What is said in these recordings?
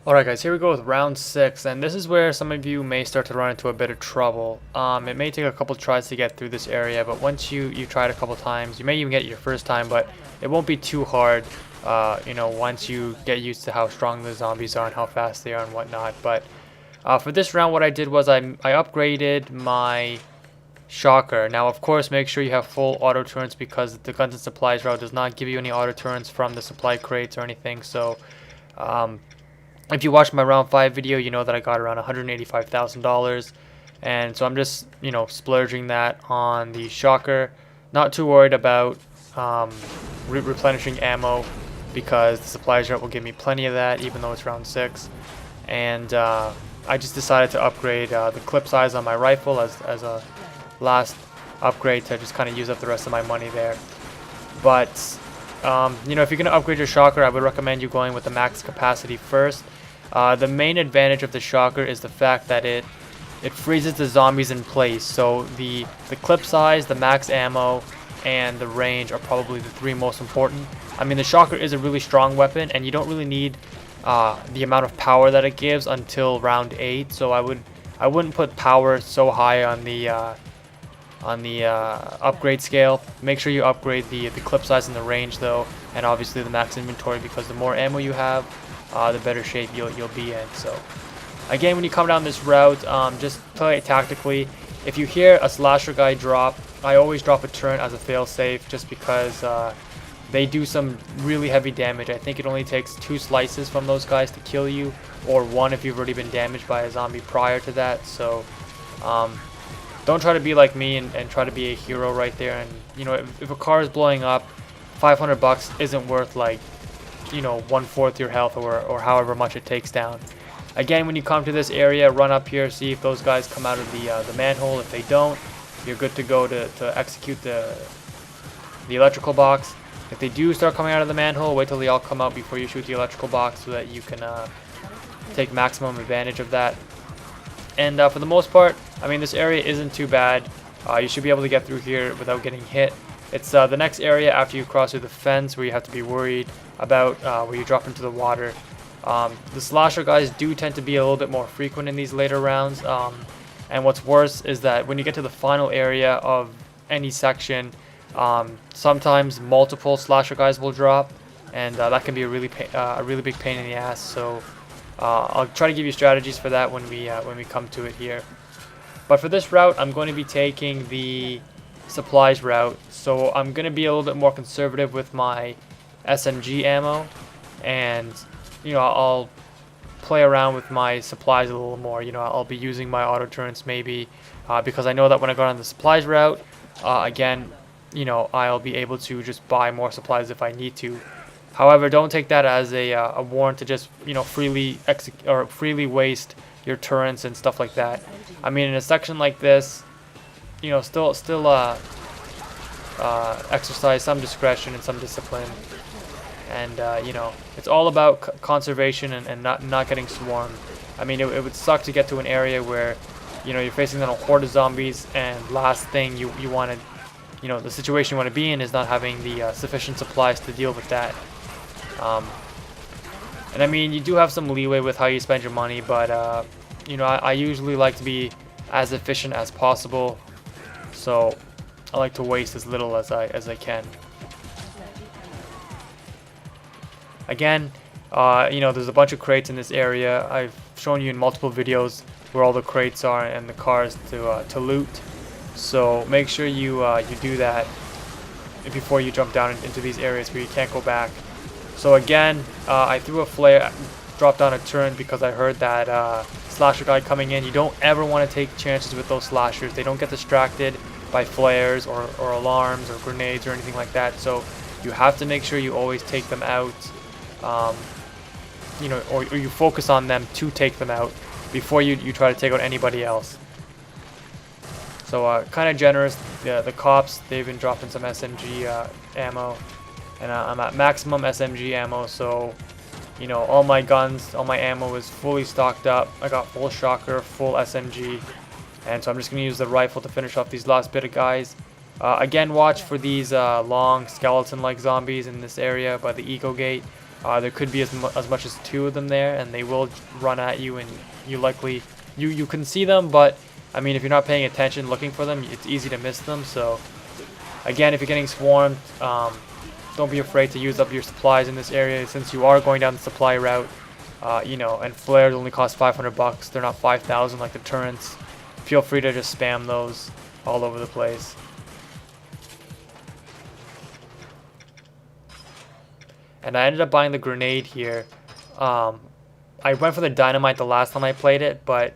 Alright guys, here we go with round 6, and this is where some of you may start to run into a bit of trouble. It may take a couple tries to get through this area, but once you try it a couple times, you may even get your first time, but it won't be too hard, once you get used to how strong the zombies are and how fast they are and whatnot. But for this round, what I did was I upgraded my shocker. Now, of course, make sure you have full auto turns because the guns and supplies route does not give you any auto turns from the supply crates or anything, so if you watched my round 5 video, you know that I got around $185,000, and so I'm just, splurging that on the shocker. Not too worried about replenishing ammo because the supplies route will give me plenty of that, even though it's round 6. And I just decided to upgrade the clip size on my rifle as a last upgrade to just kind of use up the rest of my money there. But if you're going to upgrade your shocker, I would recommend you going with the max capacity first. The main advantage of the shocker is the fact that it freezes the zombies in place. So the clip size, the max ammo, and the range are probably the 3 most important. I mean, the shocker is a really strong weapon, and you don't really need the amount of power that it gives until round 8. So I wouldn't put power so high on the upgrade scale. Make sure you upgrade the clip size and the range though, and obviously the max inventory, because the more ammo you have, the better shape you'll be in. So again, when you come down this route, just play it tactically. If you hear a slasher guy drop, I always drop a turret as a fail-safe, just because they do some really heavy damage. I think it only takes 2 slices from those guys to kill you, or 1 if you've already been damaged by a zombie prior to that. So don't try to be like me and try to be a hero right there. And if a car is blowing up, $500 isn't worth like 1/4 your health or however much it takes down. Again, when you come to this area, run up here, see if those guys come out of the manhole. If they don't, you're good to go to execute the electrical box. If they do start coming out of the manhole, wait till they all come out before you shoot the electrical box, so that you can take maximum advantage of that. And for the most part, I mean, this area isn't too bad. You should be able to get through here without getting hit. It's the next area after you cross through the fence where you have to be worried about where you drop into the water. The slasher guys do tend to be a little bit more frequent in these later rounds. And what's worse is that when you get to the final area of any section, sometimes multiple slasher guys will drop, and that can be a really big pain in the ass. So I'll try to give you strategies for that when we come to it here. But for this route, I'm going to be taking the supplies route, so I'm going to be a little bit more conservative with my SMG ammo, and I'll play around with my supplies a little more. I'll be using my auto turrets maybe, because I know that when I go on the supplies route, again, I'll be able to just buy more supplies if I need to. However, don't take that as a warrant to just freely waste your turrets and stuff like that. I mean, in a section like this, still exercise some discretion and some discipline, and it's all about conservation and not getting swarmed. I mean, it would suck to get to an area where you're facing on a horde of zombies, and last thing you want to, the situation you want to be in is not having the sufficient supplies to deal with that. And I mean, you do have some leeway with how you spend your money, but I usually like to be as efficient as possible, so I like to waste as little as I can. Again, there's a bunch of crates in this area. I've shown you in multiple videos where all the crates are and the cars to loot. So make sure you do that before you jump down into these areas where you can't go back. So again, I threw a flare, dropped down a turret because I heard that slasher guy coming in. You don't ever want to take chances with those slashers. They don't get distracted by flares or alarms or grenades or anything like that. So you have to make sure you always take them out, or you focus on them to take them out before you try to take out anybody else. So kind of generous. The cops, they've been dropping some SMG ammo, and I'm at maximum SMG ammo, so all my guns, all my ammo is fully stocked up. I got full shocker, full SMG, and so I'm just going to use the rifle to finish off these last bit of guys. Again, watch for these long skeleton-like zombies in this area by the eco gate. There could be as much as 2 of them there, and they will run at you, and you can see them, but I mean, if you're not paying attention looking for them, it's easy to miss them. So again, if you're getting swarmed, don't be afraid to use up your supplies in this area, since you are going down the supply route. You know, and flares only cost 500 bucks. They're not 5,000 like the turrets. Feel free to just spam those all over the place. And I ended up buying the grenade here. I went for the dynamite the last time I played it, but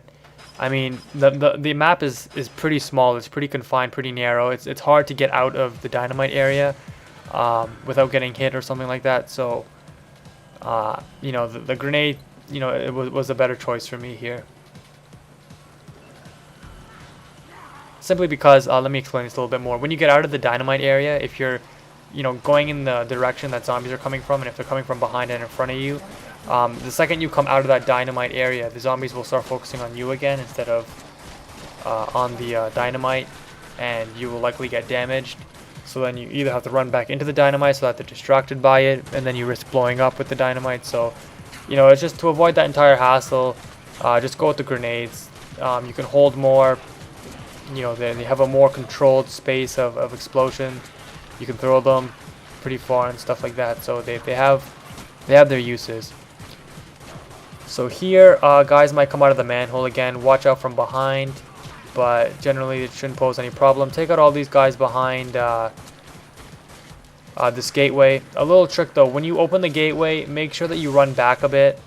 I mean, the map is pretty small. It's pretty confined, pretty narrow. It's hard to get out of the dynamite area without getting hit or something like that. So you know, the grenade, you know, it was a better choice for me here. Simply because, let me explain this a little bit more. When you get out of the dynamite area, if you're, you know, going in the direction that zombies are coming from, and if they're coming from behind and in front of you, the second you come out of that dynamite area, the zombies will start focusing on you again instead of on the dynamite, and you will likely get damaged. So then you either have to run back into the dynamite so that they're distracted by it, and then you risk blowing up with the dynamite. So, you know, it's just to avoid that entire hassle, just go with the grenades. You can hold more, you know, they have a more controlled space of explosion. You can throw them pretty far and stuff like that. So they have their uses. So here, guys might come out of the manhole again. Watch out from behind, but generally it shouldn't pose any problem. Take out all these guys behind this gateway. A little trick though, when you open the gateway, make sure that you run back a bit,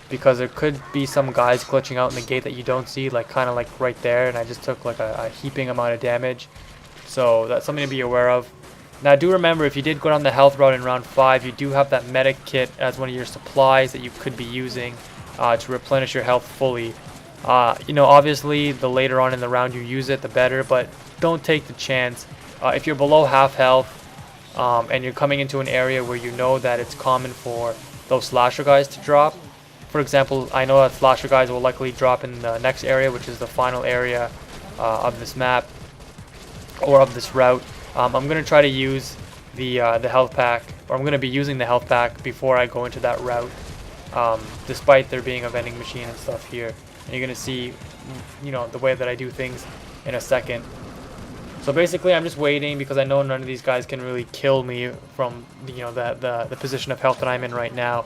because there could be some guys glitching out in the gate that you don't see, like kind of like right there, and I just took like a heaping amount of damage. So that's something to be aware of. Now do remember, if you did go down the health route in round 5, you do have that medic kit as one of your supplies that you could be using to replenish your health fully. You know, obviously the later on in the round you use it, the better, but don't take the chance. If you're below half health and you're coming into an area where you know that it's common for those slasher guys to drop, for example, I know that slasher guys will likely drop in the next area, which is the final area of this map or of this route. I'm going to try to use the health pack, or I'm going to be using the health pack before I go into that route, despite there being a vending machine and stuff here. And you're going to see, you know, the way that I do things in a second. So basically I'm just waiting, because I know none of these guys can really kill me from, you know, the position of health that I'm in right now.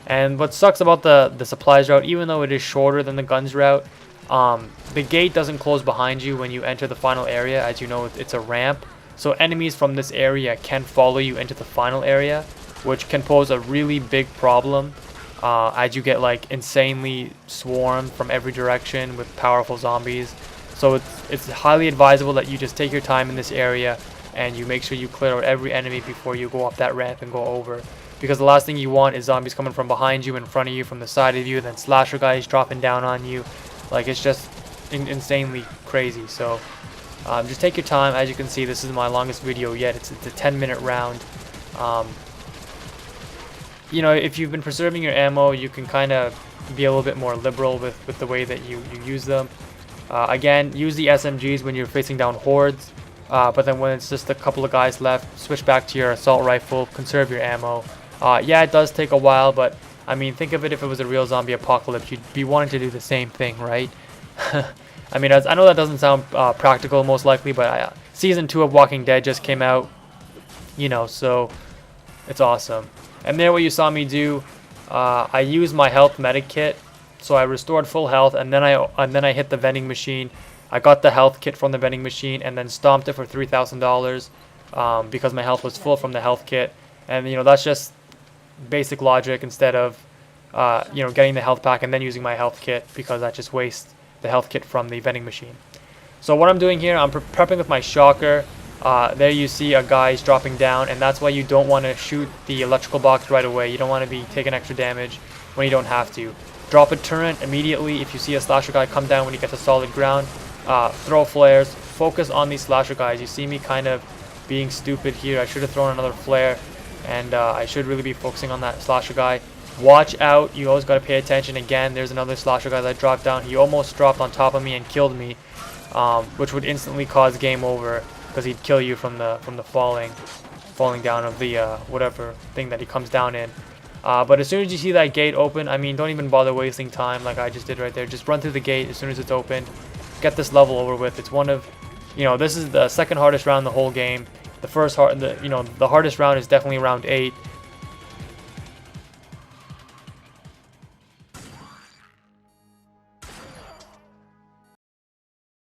And what sucks about the supplies route, even though it is shorter than the guns route, the gate doesn't close behind you when you enter the final area. As you know, it's a ramp. So enemies from this area can follow you into the final area, which can pose a really big problem as you get like insanely swarmed from every direction with powerful zombies. So it's highly advisable that you just take your time in this area and you make sure you clear out every enemy before you go up that ramp and go over. Because the last thing you want is zombies coming from behind you, in front of you, from the side of you, then slasher guys dropping down on you. Like, it's just insanely crazy. So just take your time. As you can see, this is my longest video yet. It's a 10-minute round. You know, if you've been preserving your ammo, you can kind of be a little bit more liberal with the way that you use them. Again, use the SMGs when you're facing down hordes. But then when it's just a couple of guys left, switch back to your assault rifle, conserve your ammo. Yeah, it does take a while, but I mean, think of it, if it was a real zombie apocalypse, you'd be wanting to do the same thing, right? I mean, I know that doesn't sound practical most likely, but Season 2 of Walking Dead just came out, you know, so it's awesome. And there, what you saw me do, I used my health medic kit, so I restored full health, and then I hit the vending machine. I got the health kit from the vending machine and then stomped it for $3,000 because my health was full from the health kit. And, you know, that's just basic logic, instead of, you know, getting the health pack and then using my health kit, because that just wastes the health kit from the vending machine. So what I'm doing here, I'm prepping with my shocker. There you see a guy's dropping down, and that's why you don't want to shoot the electrical box right away. You don't want to be taking extra damage when you don't have to. Drop a turret immediately if you see a slasher guy come down when you get to solid ground. Throw flares. Focus on these slasher guys. You see me kind of being stupid here. I should have thrown another flare, and I should really be focusing on that slasher guy. Watch out. You always got to pay attention. Again, there's another slasher guy that dropped down. He almost dropped on top of me and killed me, which would instantly cause game over, because he'd kill you from the falling down of the whatever thing that he comes down in. But as soon as you see that gate open, I mean, don't even bother wasting time like I just did right there. Just run through the gate as soon as it's open. Get this level over with. It's one of, you know, this is the second hardest round in the whole game. The first the hardest round is definitely round 8.